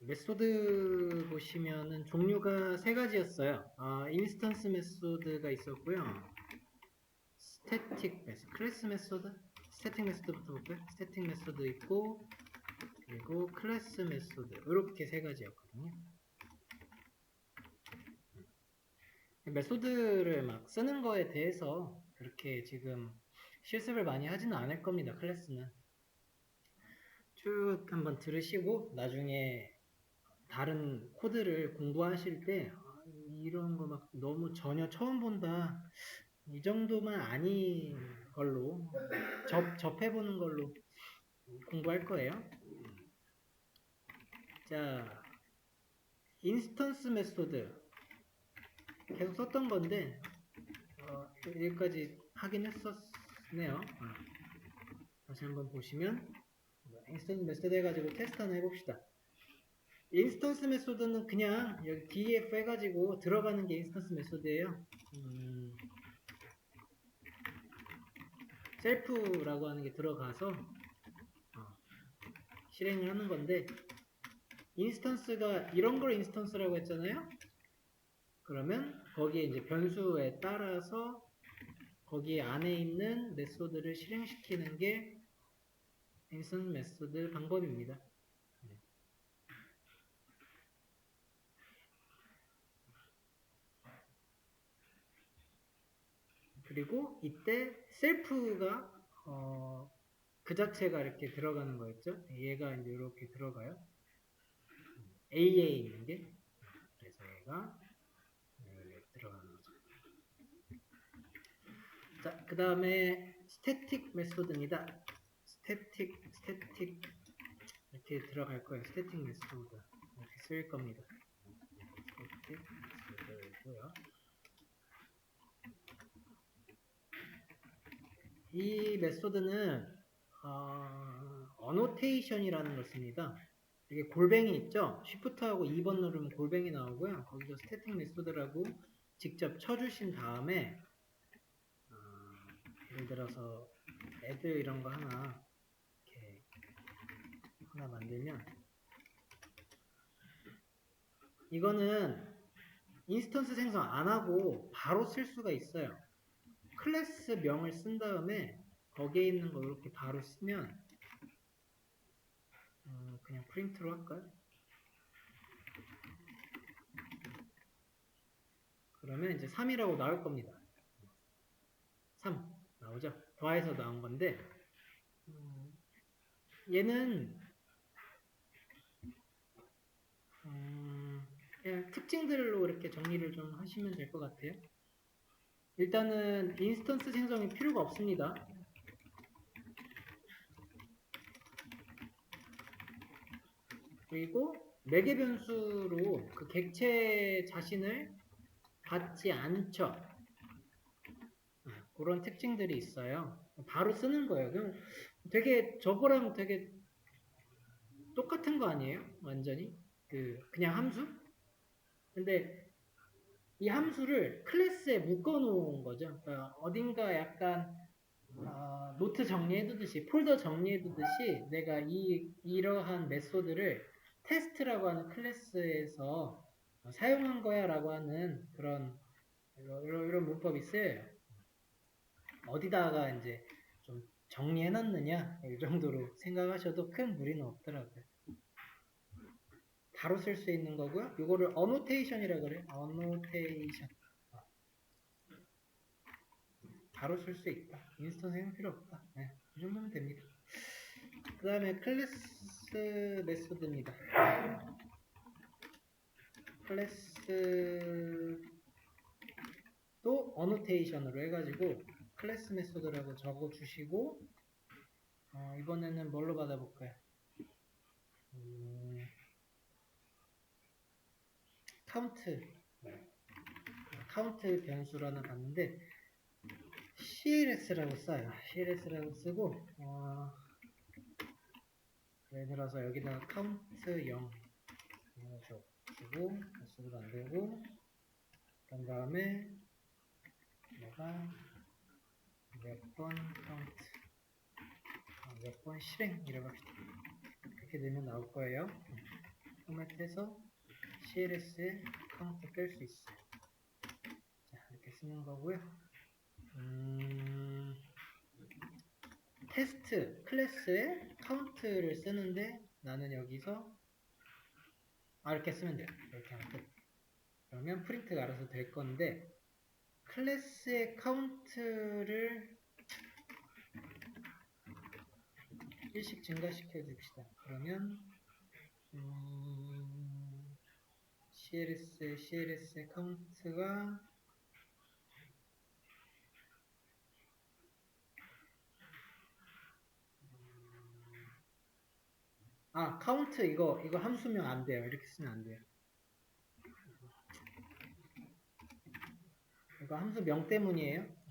메소드 보시면은 종류가 세 가지였어요. 인스턴스 메소드가 있었고요. 스태틱 메소드, 클래스 메소드, 스태틱 메소드부터 볼까요? 스태틱 메소드 있고, 그리고 클래스 메소드, 이렇게 세 가지였거든요. 메소드를 막 쓰는 거에 대해서 그렇게 지금 실습을 많이 하지는 않을 겁니다. 클래스는 쭉 한번 들으시고 나중에 다른 코드를 공부하실 때 이런 거 막 너무 전혀 처음 본다 이 정도만 아닌 걸로 접해보는 걸로 공부할 거예요. 자, 인스턴스 메소드 계속 썼던 건데 여기까지 하긴 했었네요. 다시 한번 보시면 인스턴스 메소드 해가지고 테스트 하나 해봅시다. 인스턴스 메소드는 그냥 여기 def 해가지고 들어가는 게 인스턴스 메소드예요. 셀프라고 하는 게 들어가서 실행을 하는 건데, 인스턴스가 이런 걸 인스턴스라고 했잖아요. 그러면 거기에 이제 변수에 따라서 거기 안에 있는 메소드를 실행시키는 게 인스턴스 메소드 방법입니다. 그리고 이때 셀프가 그 자체가 이렇게 들어가는 거였죠. 얘가 이제 이렇게 들어가요. A에 있는 게, 그래서 얘가 이렇게 들어가는 거죠. 자, 그 다음에 스태틱 메소드입니다. 스태틱 이렇게 들어갈 거예요. 스태틱 메소드 이렇게 쓸 겁니다. 스태틱 메소드고요. 이 메소드는 어노테이션이라는 걸 씁니다. 이게 골뱅이 있죠? 쉬프트하고 2번 누르면 골뱅이 나오고요. 거기서 스태틱 메소드라고 직접 쳐주신 다음에 예를 들어서 add 이런 거 하나 이렇게 하나 만들면 이거는 인스턴스 생성 안 하고 바로 쓸 수가 있어요. 클래스 명을 쓴 다음에 거기에 있는 거 이렇게 바로 쓰면 그냥 프린트로 할까요? 그러면 이제 3이라고 나올 겁니다. 3 나오죠? 더해서 나온 건데 얘는 그냥 특징들로 이렇게 정리를 좀 하시면 될 것 같아요. 일단은 인스턴스 생성이 필요가 없습니다. 그리고 매개 변수로 그 객체 자신을 받지 않죠. 그런 특징들이 있어요. 바로 쓰는 거예요. 그럼 되게 저거랑 되게 똑같은 거 아니에요? 완전히 그냥 함수? 근데 이 함수를 클래스에 묶어 놓은 거죠. 그러니까 어딘가 약간 노트 정리해두듯이 폴더 이해해두듯이 내가 이러한 메소드를 테스트라고 하는 클래스에서 사용한 거야 라고 하는 그런 이런 문법이 쓰여요. 어디다가 이제 좀 정리해놨느냐 이 정도로 생각하셔도 큰 무리는 없더라고요. 바로 쓸 수 있는 거고요. 이거를 어노테이션이라고 그래요. 어노테이션. 바로 쓸 수 있다. 인스턴스 생각 필요 없다. 네, 이 정도면 됩니다. 그 다음에 클래스 메소드입니다. 클래스도 어노테이션으로 해가지고 클래스 메소드라고 적어주시고 이번에는 뭘로 받아볼까요? 카운트 변수라는 봤는데 CLS라고 써요. CLS라고 쓰고 예를 들어서 여기다가 카운트 0 주고 메소드 만들고 그런 다음에 내가 몇 번 카운트 몇 번 실행 이라고 합시다. 이렇게 되면 나올 거예요. 포맷해서 CLS에 카운트 뺄 수 있어요. 자, 이렇게 쓰는 거고요. 테스트 클래스에 카운트를 쓰는데 나는 여기서 이렇게 쓰면 돼요. 이렇게 하면 끝. 그러면 프린트가 알아서 될 건데 클래스의 카운트를 1씩 증가시켜 줍시다. 그러면 CLS의 카운트가 카운트 이거 함수명 안 돼요. 이렇게 쓰면 안 돼요. 이거 함수명 때문이에요.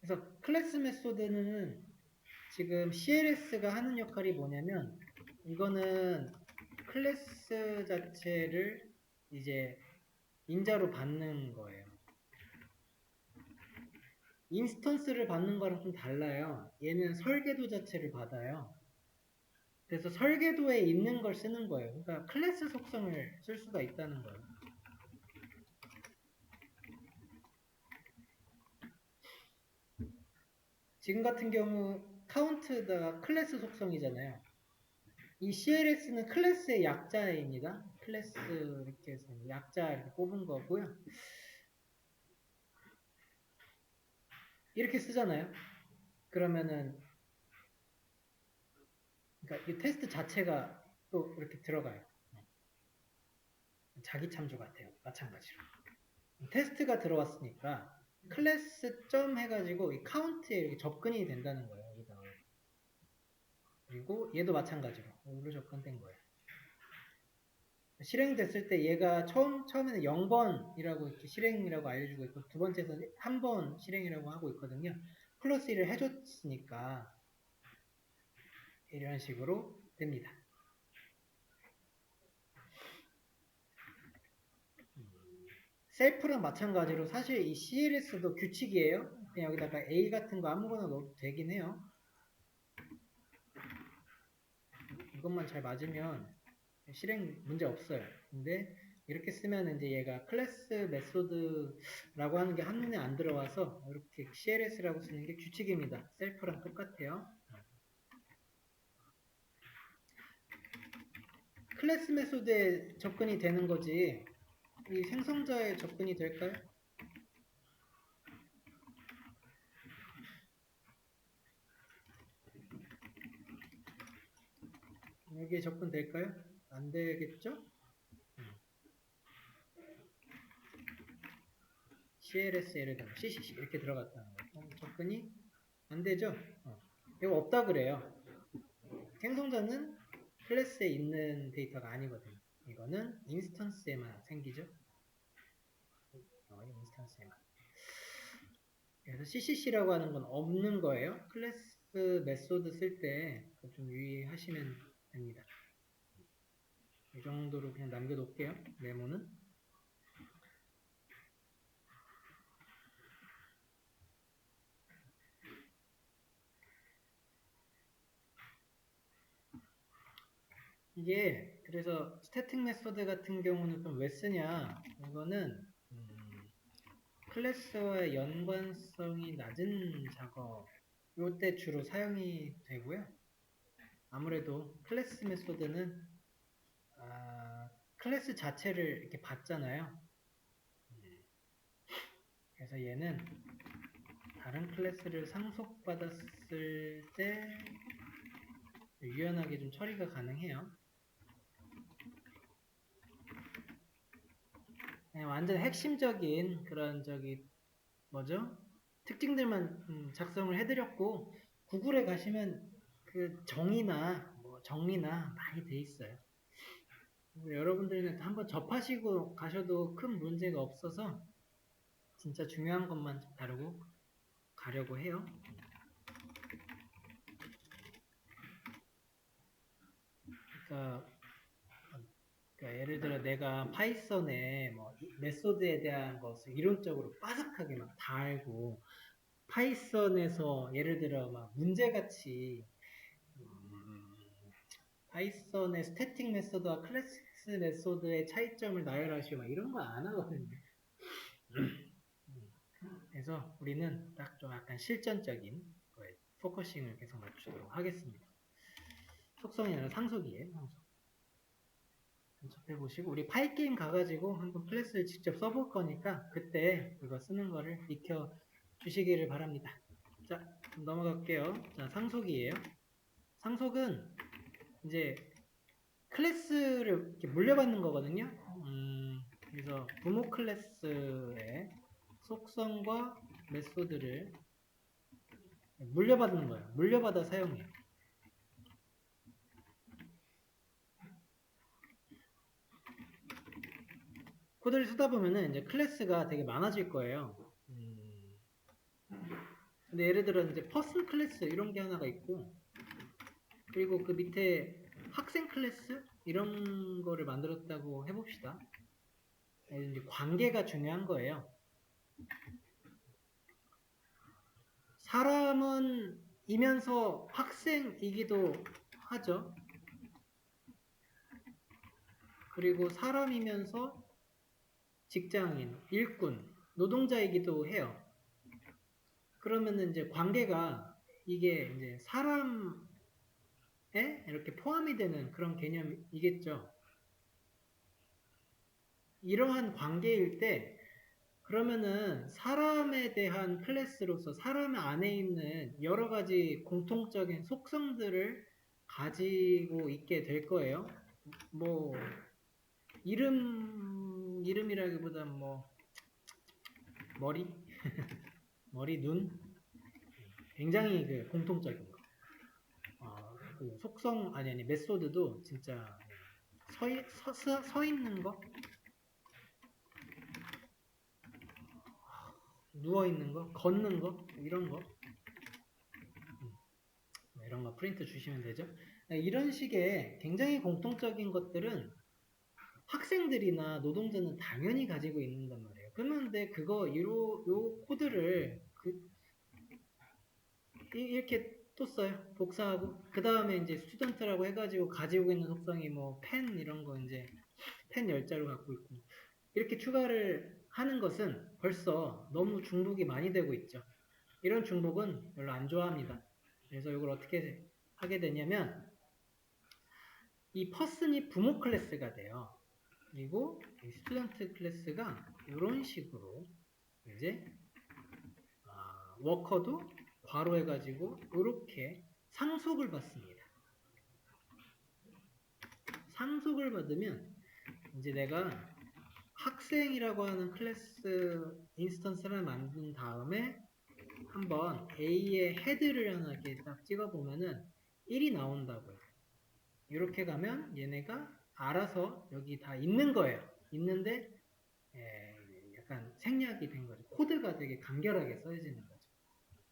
그래서 클래스 메소드는 지금 CLS가 하는 역할이 뭐냐면 이거는 클래스 자체를 이제 인자로 받는 거예요. 인스턴스를 받는 거랑 좀 달라요. 얘는 설계도 자체를 받아요. 그래서 설계도에 있는 걸 쓰는 거예요. 그러니까 클래스 속성을 쓸 수가 있다는 거예요. 지금 같은 경우 카운트가 클래스 속성이잖아요. 이 CLS는 클래스의 약자입니다. 클래스 이렇게 해서 약자 이렇게 뽑은 거고요. 이렇게 쓰잖아요. 그러면은 그러니까 이 테스트 자체가 또 이렇게 들어가요. 자기 참조 같아요. 마찬가지로. 테스트가 들어왔으니까 클래스 점 해가지고 이 카운트에 이렇게 접근이 된다는 거예요. 여기다가. 그리고 얘도 마찬가지로 여기로 접근된 거예요. 실행됐을 때 얘가 처음에는 0번이라고 이렇게 실행이라고 알려주고 있고 두 번째에서는 1번 실행이라고 하고 있거든요. 플러스 1을 해줬으니까 이런 식으로 됩니다. 셀프랑 마찬가지로 사실 이 CLS도 규칙이에요. 그냥 여기다가 A 같은 거 아무거나 넣어도 되긴 해요. 이것만 잘 맞으면 실행 문제 없어요. 근데 이렇게 쓰면 이제 얘가 클래스 메소드라고 하는 게 한눈에 안 들어와서 이렇게 CLS라고 쓰는 게 규칙입니다. 셀프랑 똑같아요. 클래스 메소드에 접근이 되는 거지 이 생성자에 접근이 될까요? 여기에 접근될까요? 안 되겠죠? CLS 예를 들면 CCC 이렇게 들어갔다는 거예요. 접근이 안 되죠? 이거 없다 그래요. 생성자는 클래스에 있는 데이터가 아니거든요. 이거는 인스턴스에만 생기죠. 인스턴스에만. 그래서 CCC라고 하는 건 없는 거예요. 클래스 메소드 쓸 때 좀 유의하시면 됩니다. 이 정도로 그냥 남겨놓을게요. 메모는. 이게 그래서 스태틱 메소드 같은 경우는 좀 왜 쓰냐? 이거는 클래스와의 연관성이 낮은 작업 요때 주로 사용이 되고요. 아무래도 클래스 메소드는 클래스 자체를 이렇게 받잖아요. 그래서 얘는 다른 클래스를 상속받았을 때 유연하게 좀 처리가 가능해요. 그냥 완전 핵심적인 그런 특징들만 작성을 해드렸고 구글에 가시면 그 정의나 정리나 많이 돼 있어요. 여러분들은 한번 접하시고 가셔도 큰 문제가 없어서 진짜 중요한 것만 다루고 가려고 해요. 그러니까 예를 들어 내가 파이썬에 메소드에 대한 것을 이론적으로 빠삭하게 막 다 알고 파이썬에서 예를 들어 막 문제같이 파이썬의 스태틱 메소드와 클래스 메소드의 차이점을 나열하시오. 막 이런 거 안 하거든요. 그래서 우리는 딱 좀 약간 실전적인 거에 포커싱을 계속 맞추도록 하겠습니다. 속성이 아니라 상속이에요. 상속. 연습해보시고 우리 파이게임 가가지고 한번 클래스를 직접 써볼 거니까 그때 그거 쓰는 거를 익혀 주시기를 바랍니다. 자, 넘어갈게요. 자, 상속이에요. 상속은 이제 클래스를 이렇게 물려받는 거거든요. 그래서 부모 클래스의 속성과 메소드를 물려받는 거예요. 물려받아 사용해요. 코드를 쓰다 보면은 이제 클래스가 되게 많아질 거예요. 근데 예를 들어 이제 퍼슨 클래스 이런 게 하나가 있고, 그리고 그 밑에 학생 클래스 이런 거를 만들었다고 해봅시다. 이제 관계가 중요한 거예요. 사람은 이면서 학생이기도 하죠. 그리고 사람이면서 직장인, 일꾼, 노동자이기도 해요. 그러면은 이제 관계가 이게 이제 사람에 이렇게 포함이 되는 그런 개념이겠죠. 이러한 관계일 때 그러면은 사람에 대한 클래스로서 사람 안에 있는 여러 가지 공통적인 속성들을 가지고 있게 될 거예요. 뭐 이름이라기보다 뭐 머리, 머리, 눈 굉장히 그 공통적인 거. 그 속성 아니 메소드도 진짜 서 있는 거, 누워 있는 거, 걷는 거 이런 거. 이런 거 프린트 주시면 되죠. 이런 식의 굉장히 공통적인 것들은 학생들이나 노동자는 당연히 가지고 있는단 말이에요. 그런데 요 코드를 이렇게 또 써요. 복사하고. 그 다음에 이제 스튜던트라고 해가지고 가지고 있는 속성이 뭐 펜 이런 거 이제 펜 열자로 갖고 있고. 이렇게 추가를 하는 것은 벌써 너무 중복이 많이 되고 있죠. 이런 중복은 별로 안 좋아합니다. 그래서 이걸 어떻게 하게 되냐면 이 퍼슨이 부모 클래스가 돼요. 그리고 이 스튜던트 클래스가 이런 식으로 이제 워커도 괄호 해가지고 이렇게 상속을 받습니다. 상속을 받으면 이제 내가 학생이라고 하는 클래스 인스턴스를 만든 다음에 한번 A의 헤드를 하나 이렇게 딱 찍어보면은 1이 나온다고요. 이렇게 가면 얘네가 알아서 여기 다 있는 거예요. 있는데 약간 생략이 된 거죠. 코드가 되게 간결하게 써지는 거죠.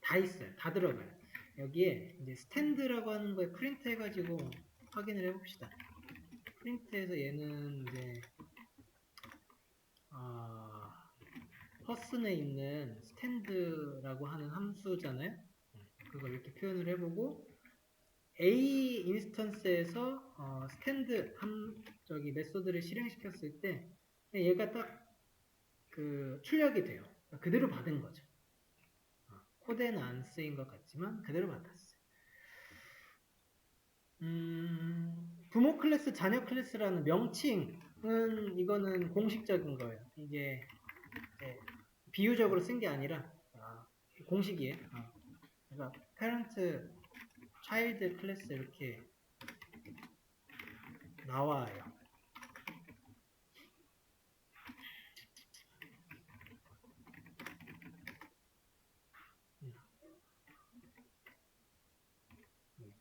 다 있어요. 다 들어가요. 여기에 이제 스탠드라고 하는 거에 프린트 해가지고 확인을 해봅시다. 프린트해서 얘는 이제 퍼슨에 있는 스탠드라고 하는 함수잖아요. 그걸 이렇게 표현을 해보고 A 인스턴스에서 스탠드 저기 메소드를 실행시켰을 때 얘가 딱 그 출력이 돼요. 그대로 받은 거죠. 코드에는 안 쓰인 것 같지만 그대로 받았어요. 부모 클래스, 자녀 클래스라는 명칭은 이거는 공식적인 거예요. 이게 비유적으로 쓴 게 아니라 공식이에요. 그러니까 parent, child 클래스 이렇게 나와요.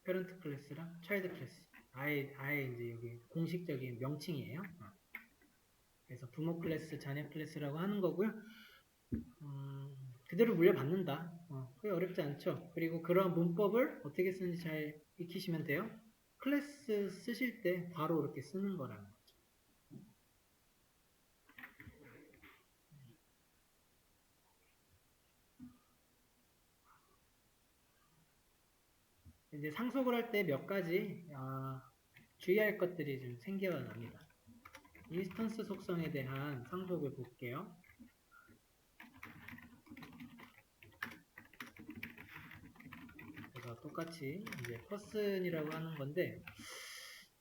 parent 클래스랑 child 클래스. 아예 이제 여기 공식적인 명칭이에요. 그래서 부모 클래스, 자녀 클래스라고 하는 거고요. 그대로 물려받는다. 그게 어렵지 않죠. 그리고 그런 문법을 어떻게 쓰는지 잘 익히시면 돼요. 클래스 쓰실 때 바로 이렇게 쓰는 거라는 거죠. 이제 상속을 할 때 몇 가지 주의할 것들이 좀 생겨납니다. 인스턴스 속성에 대한 상속을 볼게요. 그래서 똑같이 이제 person이라고 하는 건데,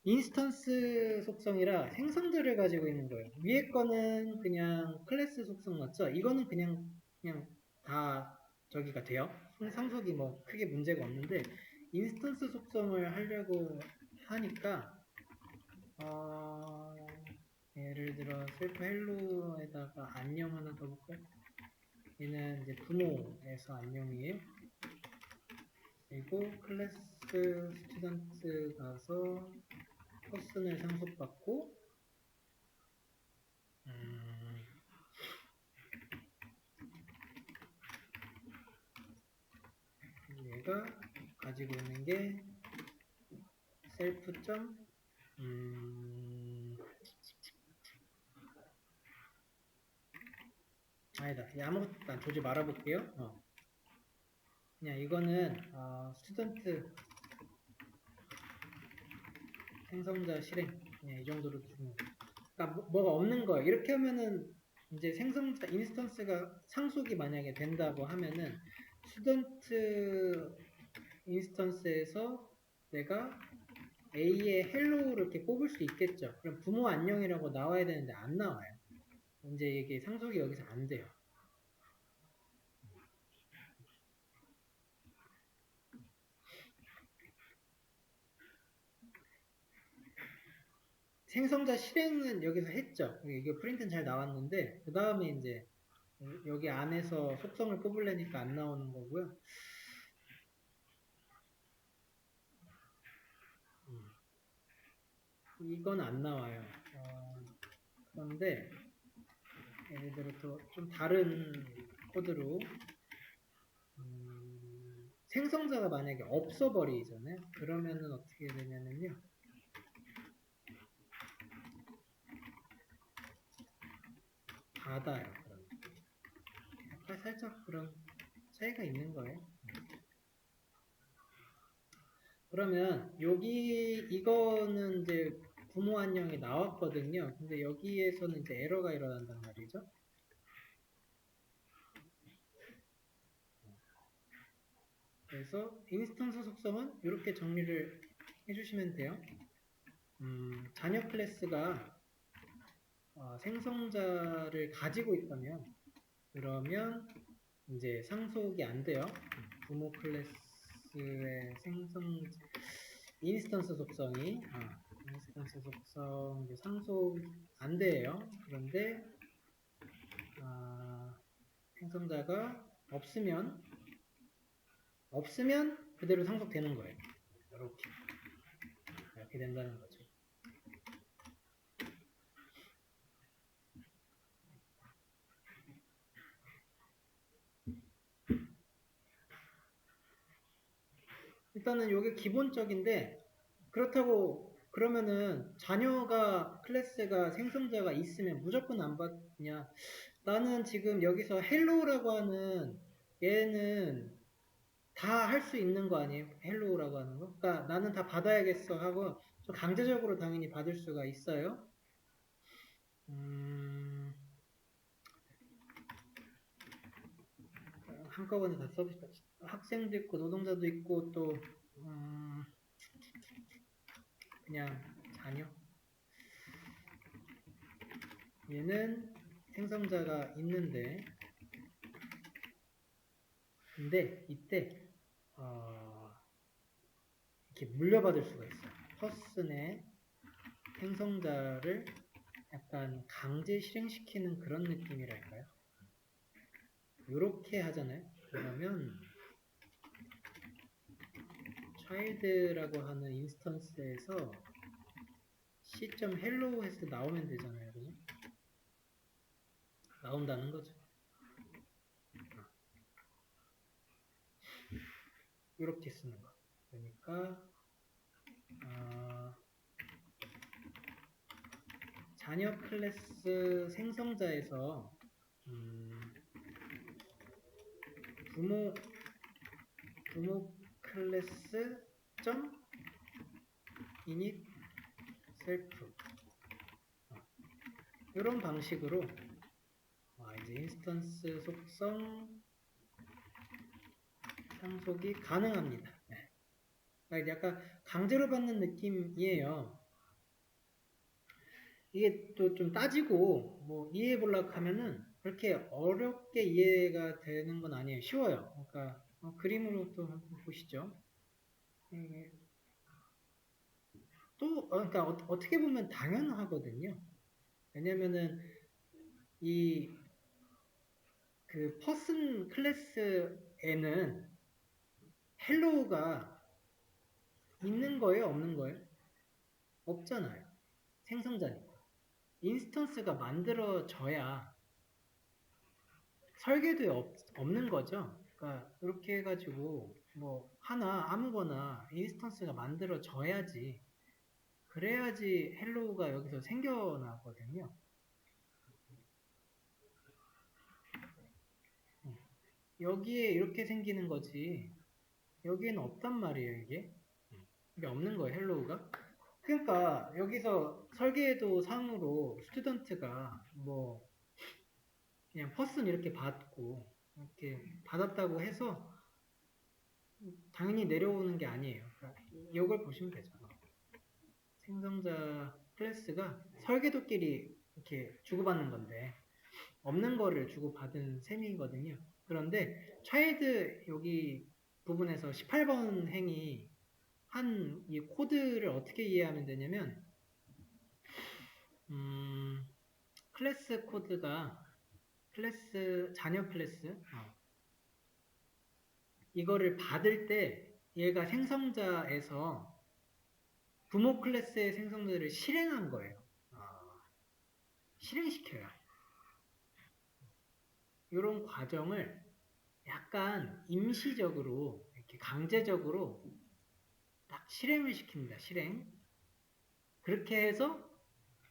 인스턴스 속성이라 생성들을 가지고 있는 거예요. 위에 거는 그냥 클래스 속성 맞죠? 이거는 그냥 다 저기가 돼요. 상속이 뭐 크게 문제가 없는데, 인스턴스 속성을 하려고 하니까 예를 들어 셀프 헬로에다가 안녕 하나 더 볼까요? 얘는 이제 부모에서 안녕이에요. 그리고 클래스 스튜던트 가서 퍼슨을 상속받고 얘가 가지고 있는 게 셀프 점 아니다. 아무것도 안 조지 말아볼게요. 그냥 이거는 스튜던트 생성자 실행 그냥 이 정도로 주는 거예요. 그러니까 뭐가 없는 거예요. 이렇게 하면은 이제 생성자 인스턴스가 상속이 만약에 된다고 하면은 스튜던트 인스턴스에서 내가 A의 헬로우를 이렇게 뽑을 수 있겠죠. 그럼 부모 안녕이라고 나와야 되는데 안 나와요. 이제 이게 상속이 여기서 안 돼요. 생성자 실행은 여기서 했죠. 이게 프린트는 잘 나왔는데 그 다음에 이제 여기 안에서 속성을 뽑으려니까 안 나오는 거고요. 이건 안 나와요. 그런데 예를 들어 또 좀 다른 코드로 생성자가 만약에 없어버리잖아요. 그러면은 어떻게 되냐면요. 닫아요. 약간 살짝 그런 차이가 있는 거예요. 그러면 여기 이거는 이제 부모 안녕이 나왔거든요. 근데 여기에서는 이제 에러가 일어난단 말이죠. 그래서 인스턴스 속성은 이렇게 정리를 해주시면 돼요. 자녀 클래스가 생성자를 가지고 있다면 그러면 이제 상속이 안 돼요. 부모 클래스의 인스턴스 속성이 인스턴스 속성 이제 상속 안 돼요. 그런데 생성자가 없으면 그대로 상속되는 거예요. 이렇게 된다는 거죠. 일단은 이게 기본적인데 그렇다고 그러면은 자녀가 클래스가 생성자가 있으면 무조건 안 받냐? 나는 지금 여기서 헬로우라고 하는 얘는 다 할 수 있는 거 아니에요? 헬로우라고 하는 거? 그러니까 나는 다 받아야겠어 하고 좀 강제적으로 당연히 받을 수가 있어요. 한꺼번에 다 서비스 학생도 있고 노동자도 있고 또 그냥 자녀 얘는 생성자가 있는데 근데 이때 이렇게 물려받을 수가 있어요. 퍼슨의 생성자를 약간 강제 실행시키는 그런 느낌이랄까요? 이렇게 하잖아요. 그러면 child라고 하는 인스턴스에서 c.hello 했을 때 나오면 되잖아요. 그죠? 나온다는 거죠. 이렇게 쓰는 거. 그러니까 자녀 클래스 생성자에서 부모 클래스 점 init 셀프 이런 방식으로 이제 인스턴스 속성 상속이 가능합니다. 네. 그러니까 약간 강제로 받는 느낌이에요. 이게 또 좀 따지고 뭐 이해해 보려고 하면은 그렇게 어렵게 이해가 되는 건 아니에요. 쉬워요. 그러니까 그림으로 또 한번 보시죠. 또 그러니까 어떻게 보면 당연하거든요. 왜냐면은 이 그 퍼슨 클래스에는 헬로우가 있는 거예요, 없는 거예요? 없잖아요. 생성자니까. 인스턴스가 만들어져야 설계도에 없는 거죠. 그러니까 이렇게 해가지고 뭐 하나 아무거나 인스턴스가 만들어져야지 그래야지 헬로우가 여기서 생겨나거든요. 여기에 이렇게 생기는 거지 여기에는 없단 말이에요. 이게 없는 거예요. 헬로우가. 그러니까 여기서 설계도 상으로 스튜던트가 뭐 그냥 퍼슨 이렇게 받고 이렇게 받았다고 해서 당연히 내려오는 게 아니에요. 그러니까 이걸 보시면 되죠. 생성자 클래스가 설계도끼리 이렇게 주고받는 건데 없는 거를 주고받은 셈이거든요. 그런데 차일드 여기 부분에서 18번 행이 한 이 코드를 어떻게 이해하면 되냐면 클래스 코드가 클래스 자녀 클래스 이거를 받을 때 얘가 생성자에서 부모 클래스의 생성자를 실행한 거예요. 실행시켜요. 이런 과정을 약간 임시적으로 이렇게 강제적으로 딱 실행을 시킵니다. 실행. 그렇게 해서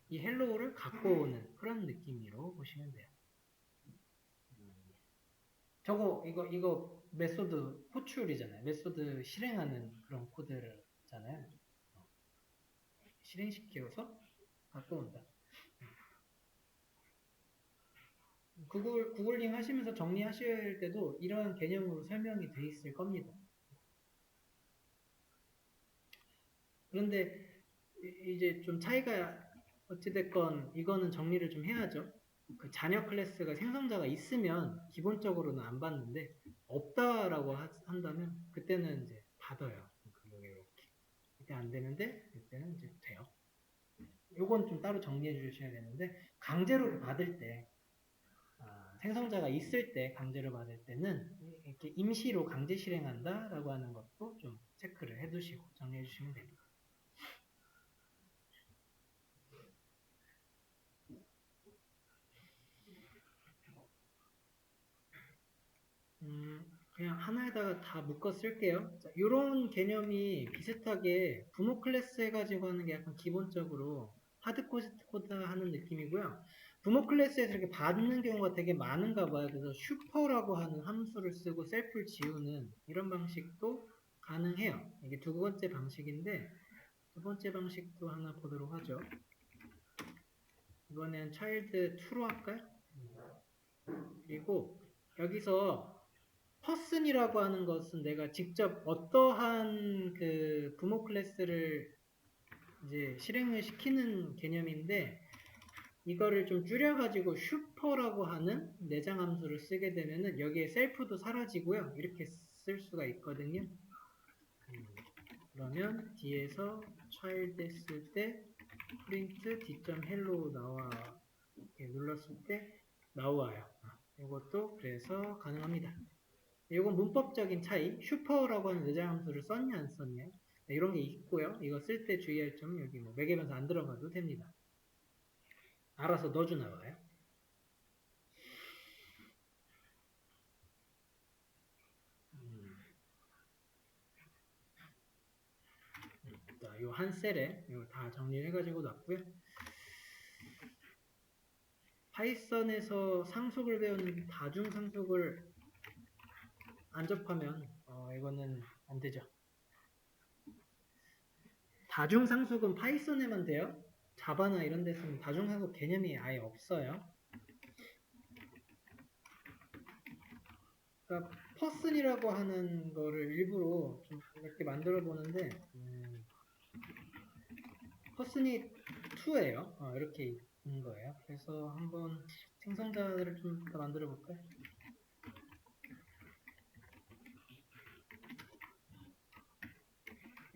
이 헬로우를 갖고 오는 그런 느낌으로 보시면 돼요. 저거 이거 메소드 호출이잖아요. 메소드 실행하는 그런 코드잖아요. 실행시켜서 갖고 온다. 구글링 하시면서 정리하실 때도 이런 개념으로 설명이 돼 있을 겁니다. 그런데 이제 좀 차이가 어찌됐건 이거는 정리를 좀 해야죠. 그 자녀 클래스가 생성자가 있으면 기본적으로는 안 받는데 없다라고 한다면 그때는 이제 받아요. 이렇게. 그때 안 되는데 그때는 이제 돼요. 요건 좀 따로 정리해 주셔야 되는데 강제로 받을 때 생성자가 있을 때 강제로 받을 때는 이렇게 임시로 강제 실행한다라고 하는 것도 좀 체크를 해두시고 정리해 주시면 됩니다. 그냥 하나에다가 다 묶어 쓸게요. 이런 개념이 비슷하게 부모 클래스 해가지고 하는 게 약간 기본적으로 하드코드 하는 느낌이고요. 부모 클래스에서 이렇게 받는 경우가 되게 많은가 봐요. 그래서 슈퍼라고 하는 함수를 쓰고 셀프를 지우는 이런 방식도 가능해요. 이게 두 번째 방식인데 두 번째 방식도 하나 보도록 하죠. 이번엔 child 2로 할까요? 그리고 여기서 퍼슨이라고 하는 것은 내가 직접 어떠한 그 부모 클래스를 이제 실행을 시키는 개념인데 이거를 좀 줄여가지고 슈퍼라고 하는 내장 함수를 쓰게 되면은 여기에 셀프도 사라지고요. 이렇게 쓸 수가 있거든요. 그러면 뒤에서 child 했을 때 print d.hello 나와 이렇게 눌렀을 때 나와요. 이것도 그래서 가능합니다. 이건 문법적인 차이, 슈퍼라고 하는 내장 함수를 썼냐 안 썼냐 이런 게 있고요. 이거 쓸 때 주의할 점 여기 뭐 매개변수 안 들어가도 됩니다. 알아서 넣어주나 봐요. 자, 요 한 셀에 이거 다 정리해가지고 놨고요. 파이썬에서 상속을 배우는 다중 상속을 안 접하면 이거는 안 되죠. 다중상속은 파이썬에만 돼요. 자바나 이런 데서는 다중상속 개념이 아예 없어요. 그러니까 퍼슨이라고 하는 거를 일부러 좀 이렇게 만들어 보는데 퍼슨이 2예요. 이렇게 있는 거예요. 그래서 한번 생성자를 좀 더 만들어 볼까요?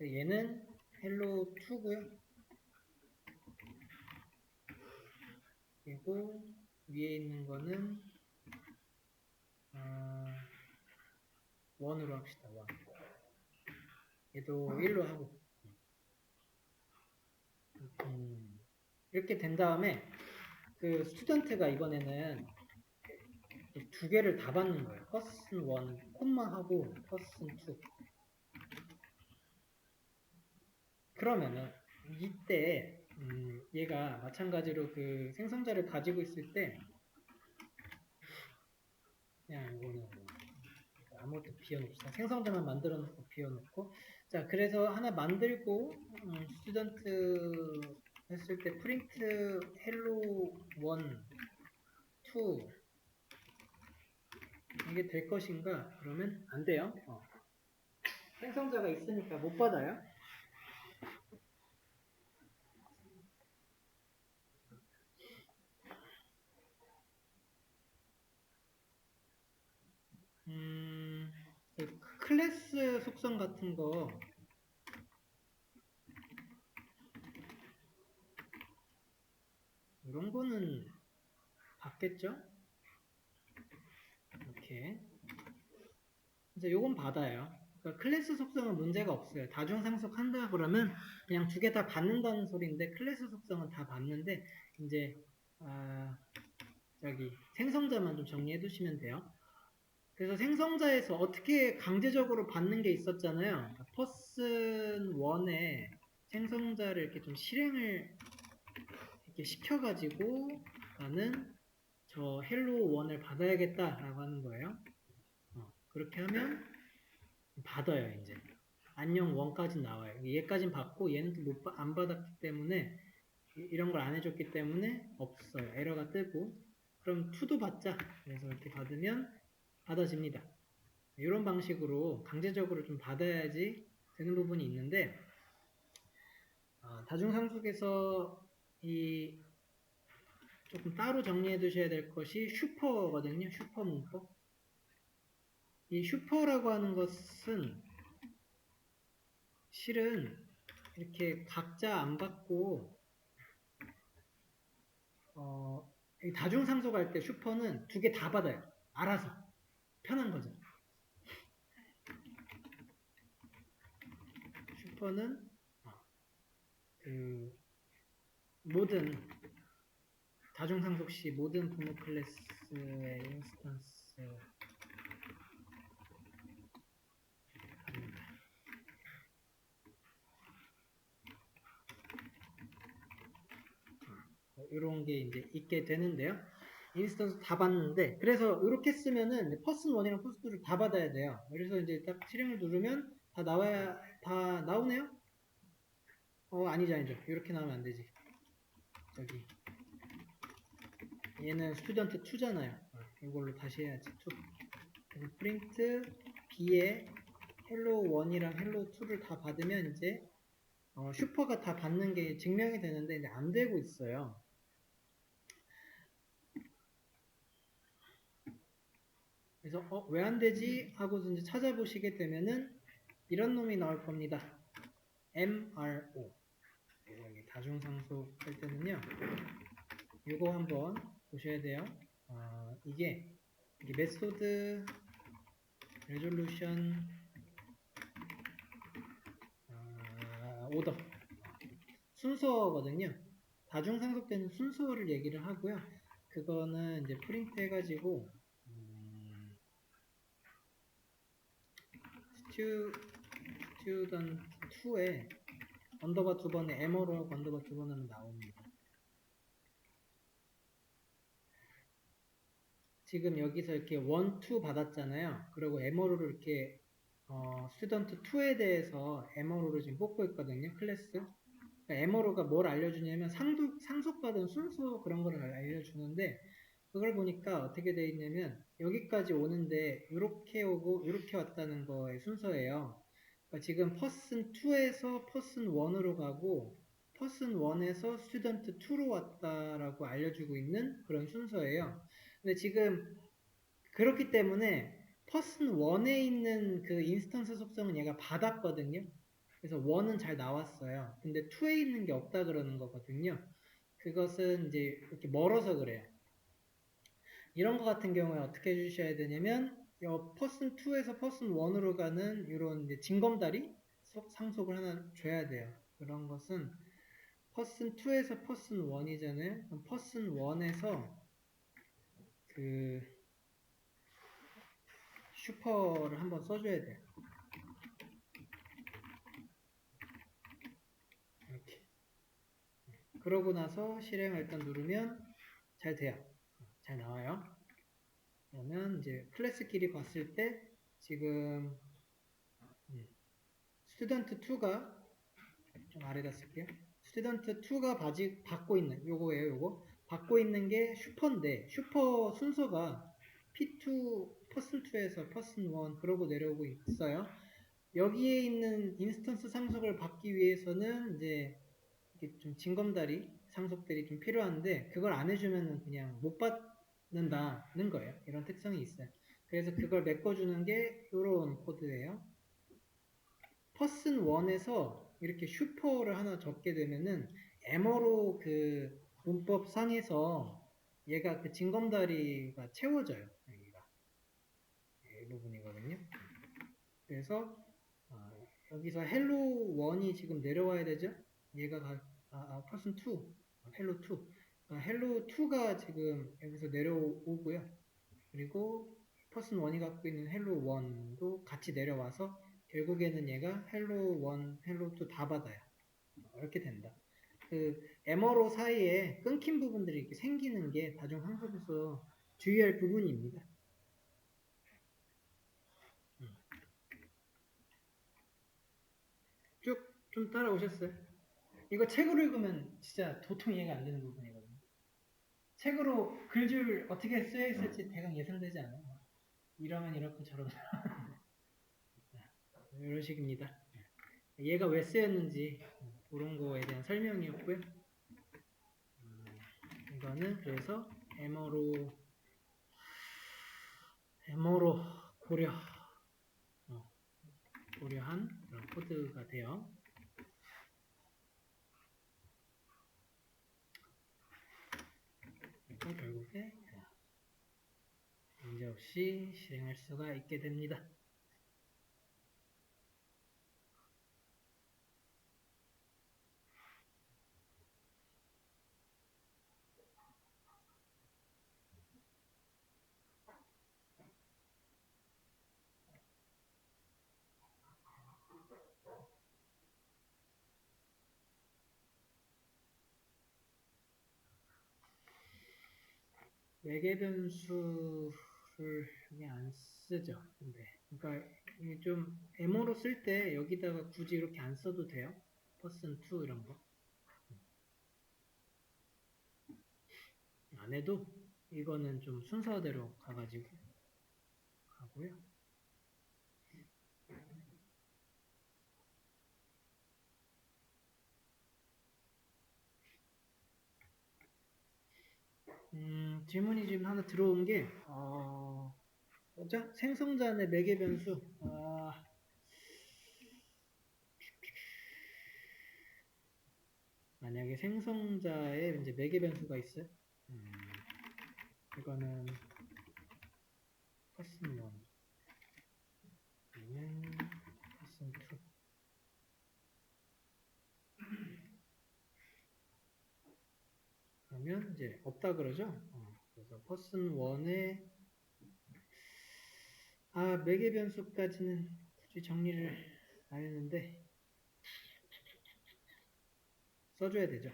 얘는 헬로 2고요. 그리고 위에 있는 거는 1으로 합시다. 1. 얘도 1로 하고 이렇게 된 다음에 그 스튜던트가 이번에는 두 개를 다 받는 거예요. 퍼슨 1 콤마하고 퍼슨 2. 그러면은 이때 얘가 마찬가지로 그 생성자를 가지고 있을 때 그냥 이거는 아무것도 비워놓읍시다. 생성자만 만들어 놓고 비워놓고 자 그래서 하나 만들고 스튜던트 했을 때 프린트 헬로 1 2 이게 될 것인가? 그러면 안 돼요. 생성자가 있으니까 못 받아요. 그 클래스 속성 같은 거 이런 거는 받겠죠? 이렇게 이제 요건 받아요. 그러니까 클래스 속성은 문제가 없어요. 다중상속 한다 그러면 그냥 두 개 다 받는다는 소리인데 클래스 속성은 다 받는데 이제 저기 생성자만 좀 정리해 두시면 돼요. 그래서 생성자에서 어떻게 강제적으로 받는 게 있었잖아요. 퍼슨 1에 생성자를 이렇게 좀 실행을 이렇게 시켜가지고 나는 저 헬로 1을 받아야겠다라고 하는 거예요. 그렇게 하면 받아요, 이제. 안녕 1까지 나와요. 얘까진 받고 얘는 안 받았기 때문에 이런 걸 안 해줬기 때문에 없어요. 에러가 뜨고 그럼 2도 받자. 그래서 이렇게 받으면 받아집니다. 이런 방식으로 강제적으로 좀 받아야지 되는 부분이 있는데 다중상속에서 이 조금 따로 정리해 두셔야 될 것이 슈퍼거든요. 슈퍼 문법. 이 슈퍼라고 하는 것은 실은 이렇게 각자 안 받고 다중상속할 때 슈퍼는 두 개 다 받아요. 알아서. 편한 거죠. 슈퍼는 그 모든 다중상속 시 모든 부모 클래스의 인스턴스 이런 게 이제 있게 되는데요. 인스턴스 다 받는데 그래서 이렇게 쓰면은 퍼슨 1이랑 퍼슨 2를 다 받아야 돼요. 그래서 이제 딱 실행을 누르면 다 나오네요. 아니죠. 이렇게 나오면 안 되지. 저기 얘는 스튜던트 2잖아요. 이걸로 다시 해야지. 2. 그래서 프린트 B에 헬로 1이랑 헬로 2를 다 받으면 이제 슈퍼가 다 받는 게 증명이 되는데 이제 안 되고 있어요. 그래서 왜 안 되지? 하고 이제 찾아보시게 되면은 이런 놈이 나올 겁니다. MRO. 여기 다중상속 할 때는요. 이거 한번 보셔야 돼요. 이게 메소드 레졸루션 오더 순서거든요. 다중상속되는 순서를 얘기를 하고요. 그거는 이제 프린트 해가지고 스튜던트 2에 언더바 2번에 에머로 언더바 2번 하면 나옵니다. 지금 여기서 이렇게 1, 2 받았잖아요. 그리고 에머로를 이렇게 스튜던트 2에 대해서 에머로를 지금 뽑고 있거든요. 클래스. 그러니까 에머로가 뭘 알려주냐면 상속받은 순서 그런 거를 알려주는데 그걸 보니까 어떻게 돼 있냐면 여기까지 오는데 이렇게 오고 이렇게 왔다는 거의 순서예요. 그러니까 지금 퍼슨 2에서 퍼슨 1으로 가고 퍼슨 1에서 스튜던트 2로 왔다라고 알려주고 있는 그런 순서예요. 근데 지금 그렇기 때문에 퍼슨 1에 있는 그 인스턴스 속성은 얘가 받았거든요. 그래서 1은 잘 나왔어요. 근데 2에 있는 게 없다 그러는 거거든요. 그것은 이제 이렇게 멀어서 그래요. 이런 거 같은 경우에 어떻게 해주셔야 되냐면 퍼슨 2에서 퍼슨 1으로 가는 이런 이제 징검다리 상속을 하나 줘야 돼요. 그런 것은 퍼슨 2에서 퍼슨 1이잖아요. 그럼 퍼슨 1에서 그 슈퍼를 한번 써줘야 돼요. 이렇게. 그러고 나서 실행을 일단 누르면 잘 돼요. 잘 나와요. 그러면 이제 클래스끼리 봤을 때 지금 스튜던트 2가 좀 아래다 쓸게요. 스튜던트 2가 받고 있는 요거예요. 요거 받고 있는 게 슈퍼인데 슈퍼 순서가 P2 퍼슨 2에서 퍼슨 1 그러고 내려오고 있어요. 여기에 있는 인스턴스 상속을 받기 위해서는 이제 이렇게 좀 징검다리 상속들이 좀 필요한데 그걸 안 해주면 그냥 못 받는다는 거예요. 이런 특성이 있어요. 그래서 그걸 메꿔주는 게 이런 코드예요. 퍼슨 1에서 이렇게 슈퍼를 하나 적게 되면은 에머로 그 문법 상에서 얘가 그 징검다리가 채워져요. 여기가 이 부분이거든요. 그래서 여기서 헬로 1이 지금 내려와야 되죠. 얘가 퍼슨 2 헬로 2 헬로 2가 지금 여기서 내려오고요. 그리고 퍼슨 1이 갖고 있는 헬로 1도 같이 내려와서 결국에는 얘가 헬로 1, 헬로 2 다 받아요. 이렇게 된다. 그 에머로 사이에 끊긴 부분들이 이렇게 생기는 게 다중항속에서 주의할 부분입니다. 쭉 좀 따라오셨어요? 이거 책으로 읽으면 진짜 도통 이해가 안 되는 부분이거든요. 책으로 글줄 어떻게 쓰여 있을지 대강 예상되지 않아요. 이러면 이렇고 저러면 이런 식입니다. 얘가 왜 쓰였는지 그런 거에 대한 설명이었고요. 이거는 그래서 에머로 고려한 그런 코드가 돼요. 그래서 결국에 문제없이 실행할 수가 있게 됩니다. 외계 변수를 여기 안 쓰죠. 근데 그러니까 좀 에머로 쓸 때 여기다가 굳이 이렇게 안 써도 돼요. 퍼슨 2 이런 거 안 해도 이거는 좀 순서대로 가가지고 가고요. 질문이 지금 하나 들어온 게 뭐죠? 생성자의 매개 변수 만약에 생성자에 이제 매개 변수가 있어요. 이거는 퍼슨 1 아니면 퍼슨 2 그러면 이제 없다 그러죠. 그래서 퍼슨 1에 매개 변수까지는 굳이 정리를 안 했는데 써줘야 되죠.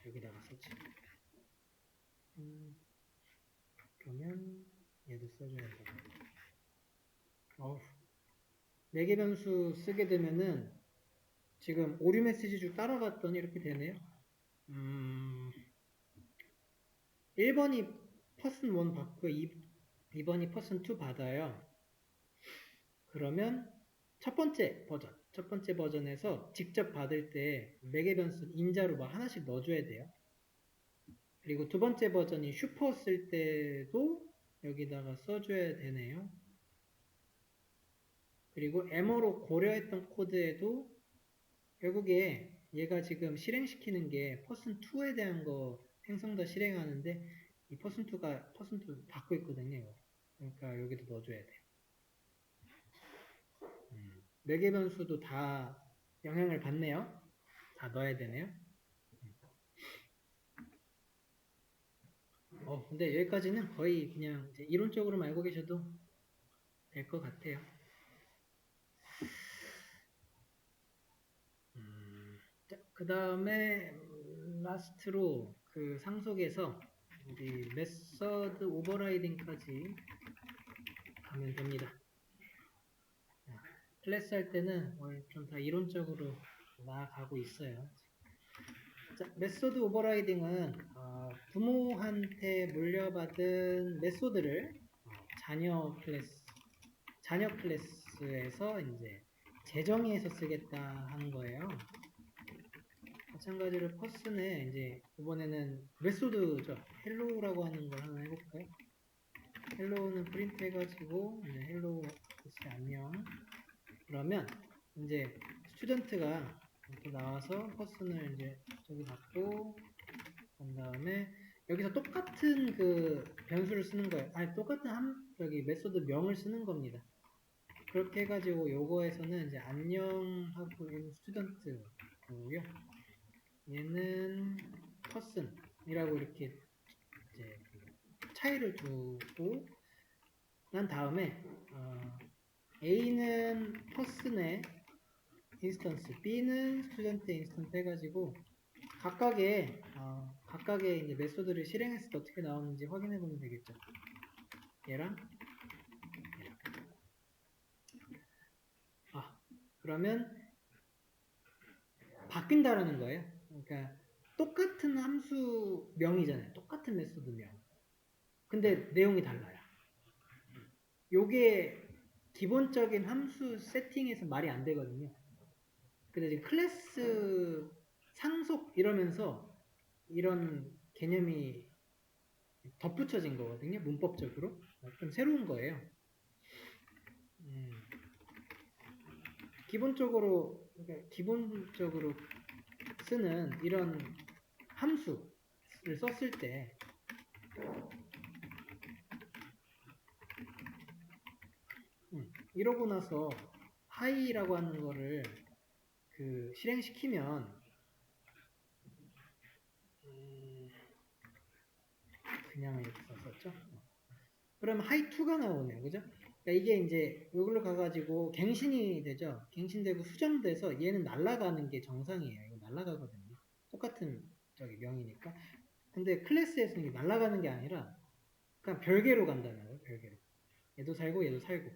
여기다가 쓰지. 그러면 얘도 써줘야 되고. 어우, 4개 변수 쓰게 되면은 지금 오류 메시지 쭉 따라갔더니 이렇게 되네요. 1번이 person 1 받고 2번이 person 2 받아요. 그러면 첫 번째 버전에서 직접 받을 때 4개 변수 인자로 막 하나씩 넣어줘야 돼요. 그리고 두 번째 버전이 슈퍼 쓸 때도 여기다가 써줘야 되네요. 그리고 에머로 고려했던 코드에도 결국에 얘가 지금 실행시키는 게 person2에 대한 거 행성도 실행하는데 이 person2가 person2 받고 있거든요. 그러니까 여기도 넣어줘야 돼요. 4개 변수도 다 영향을 받네요. 다 넣어야 되네요. 근데 여기까지는 거의 그냥 이제 이론적으로만 알고 계셔도 될 것 같아요. 그 다음에 라스트로 그 상속에서 우리 메서드 오버라이딩까지 가면 됩니다. 클래스 할 때는 좀 다 이론적으로 나아가고 있어요. 자, 메소드 오버라이딩은 부모한테 물려받은 메소드를 자녀 클래스에서 이제 재정의해서 쓰겠다 하는 거예요. 마찬가지로 퍼슨에 이제 이번에는 메소드죠. 헬로우라고 하는 걸 하나 해볼까요? 헬로우는 프린트 해가지고 이제 헬로우 안녕. 그러면 이제 스튜던트가 이렇게 나와서 퍼슨을 이제 저기 받고 그 다음에 여기서 똑같은 그 변수를 쓰는 거예요. 아니 똑같은 여기 메소드 명을 쓰는 겁니다. 그렇게 해가지고 요거에서는 이제 안녕하고 얘는 스튜던트고요. 얘는 퍼슨이라고 이렇게 이제 차이를 두고 난 다음에 A는 퍼슨의 인스턴스, B는 스튜던트 인스턴스 해가지고 각각의 이제 메소드를 실행했을 때 어떻게 나오는지 확인해 보면 되겠죠. 얘랑 그러면 바뀐다라는 거예요. 그러니까 똑같은 함수 명이잖아요. 똑같은 메소드 명. 근데 내용이 달라요. 요게 기본적인 함수 세팅에서 말이 안 되거든요. 근데 지금 클래스 상속 이러면서 이런 개념이 덧붙여진 거거든요. 문법적으로. 좀 새로운 거예요. 기본적으로 쓰는 이런 함수를 썼을 때 이러고 나서 하이라고 하는 거를 그 실행시키면 그냥 이렇게 썼었죠. 그러면 하이2가 나오네요. 그죠? 그러니까 이게 이제 이걸로 가가지고 갱신이 되죠. 갱신되고 수정돼서 얘는 날아가는 게 정상이에요. 이거 날아가거든요. 똑같은 저기 명이니까. 근데 클래스에서는 이게 날아가는 게 아니라 그냥 별개로 간다는 거예요. 별개로. 얘도 살고 얘도 살고.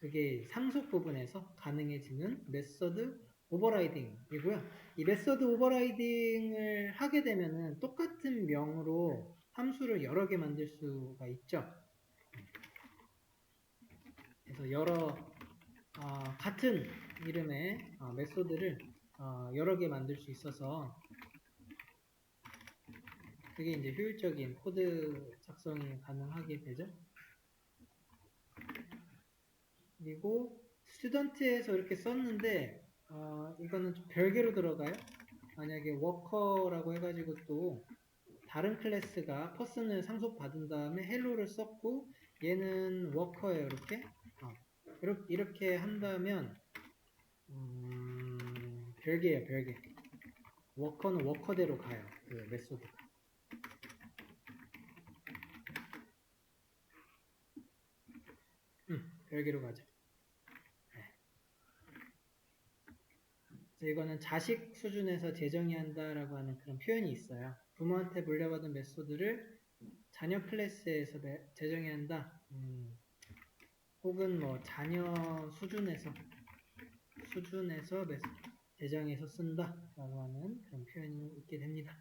그게 상속 부분에서 가능해지는 메서드 오버라이딩이고요. 이 메서드 오버라이딩을 하게 되면은 똑같은 명으로 함수를 여러 개 만들 수가 있죠. 그래서 같은 이름의 메소드를 여러 개 만들 수 있어서 그게 이제 효율적인 코드 작성이 가능하게 되죠. 그리고 스튜던트에서 이렇게 썼는데 이거는 좀 별개로 들어가요. 만약에 워커라고 해가지고 또 다른 클래스가 퍼슨을 상속받은 다음에 헬로를 썼고 얘는 워커예요. 이렇게 한다면 별개예요. 별개. 워커는 워커대로 가요. 그 메소드가. 별개로 가죠. 네. 그래서 이거는 자식 수준에서 재정의 한다라고 하는 그런 표현이 있어요. 부모한테 물려받은 메소드를 자녀 클래스에서 재정의 한다. 혹은 뭐 자녀 수준에서 재정해서 쓴다라고 하는 그런 표현이 있게 됩니다.